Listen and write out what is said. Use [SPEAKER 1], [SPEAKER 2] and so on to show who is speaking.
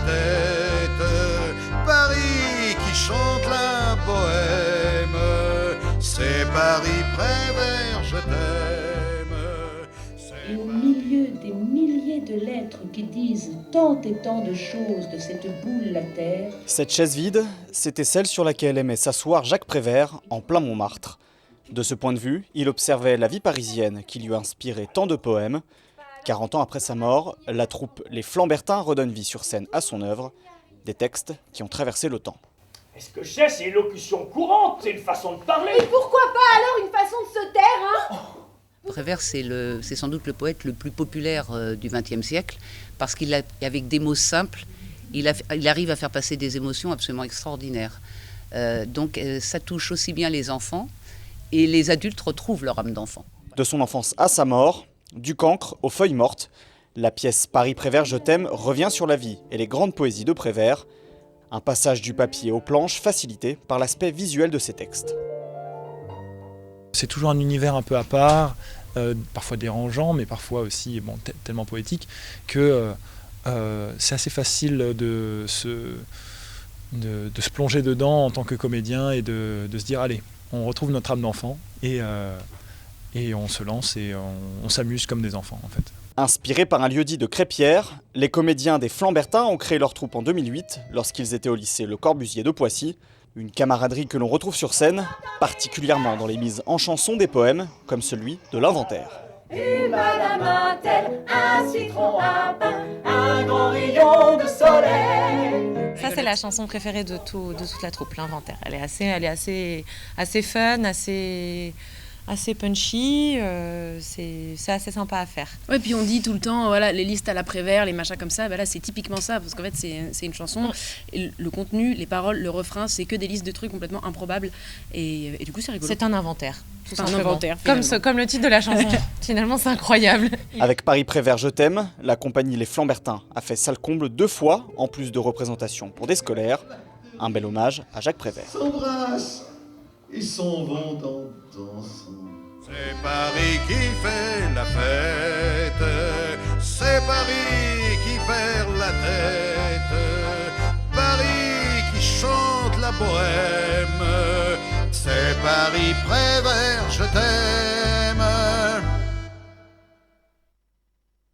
[SPEAKER 1] tête. Paris qui chante la bohème, c'est Paris Prévert, je t'aime.
[SPEAKER 2] Et au milieu des milliers de lettres qui disent tant et tant de choses de cette boule la terre.
[SPEAKER 3] Cette chaise vide, c'était celle sur laquelle aimait s'asseoir Jacques Prévert, en plein Montmartre. De ce point de vue, il observait la vie parisienne qui lui inspirait tant de poèmes. 40 ans après sa mort, la troupe Les Flambertins redonne vie sur scène à son œuvre, des textes qui ont traversé le temps.
[SPEAKER 4] Est-ce que c'est une locution courante, c'est une façon de parler?
[SPEAKER 5] Et pourquoi pas alors une façon de se taire, hein?
[SPEAKER 6] Prévert, c'est sans doute le poète le plus populaire du XXe siècle, parce qu'avec des mots simples, il arrive à faire passer des émotions absolument extraordinaires. Donc ça touche aussi bien les enfants, et les adultes retrouvent leur âme d'enfant.
[SPEAKER 3] De son enfance à sa mort, du cancre aux feuilles mortes, la pièce Paris Prévert, je t'aime revient sur la vie et les grandes poésies de Prévert, un passage du papier aux planches facilité par l'aspect visuel de ses textes.
[SPEAKER 7] C'est toujours un univers un peu à part, parfois dérangeant, mais parfois aussi tellement poétique, que c'est assez facile de se plonger dedans en tant que comédien et de se dire allez, on retrouve notre âme d'enfant et on se lance et on s'amuse comme des enfants en fait.
[SPEAKER 3] Inspirés par un lieu-dit de Crépierre, les comédiens des Flambertins ont créé leur troupe en 2008 lorsqu'ils étaient au lycée Le Corbusier de Poissy. Une camaraderie que l'on retrouve sur scène, particulièrement dans les mises en chanson des poèmes, comme celui de l'Inventaire.
[SPEAKER 5] Et madame a-t-elle un citron, un pain, un grand rayon de soleil?
[SPEAKER 8] Ça, c'est la chanson préférée de toute la troupe, l'Inventaire. Elle est assez fun, assez punchy, c'est assez sympa à faire.
[SPEAKER 9] Ouais, puis on dit tout le temps, voilà, les listes à la Prévert, les machins comme ça, bah là c'est typiquement ça, parce qu'en fait c'est une chanson, et le contenu, les paroles, le refrain, c'est que des listes de trucs complètement improbables, et du coup c'est rigolo.
[SPEAKER 8] C'est un inventaire, tout
[SPEAKER 9] C'est un
[SPEAKER 8] simplement.
[SPEAKER 9] inventaire,
[SPEAKER 8] Comme le titre de la chanson, finalement c'est incroyable.
[SPEAKER 3] Avec Paris Prévert, je t'aime, la compagnie Les Flambertins a fait salle comble 2 fois, en plus de représentations pour des scolaires. Un bel hommage à Jacques Prévert.
[SPEAKER 1] S'embrassent, ils s'en vont en dansant. C'est Paris qui fait la fête, c'est Paris qui perd la tête, Paris qui chante la bohème, c'est Paris Prévert, je t'aime.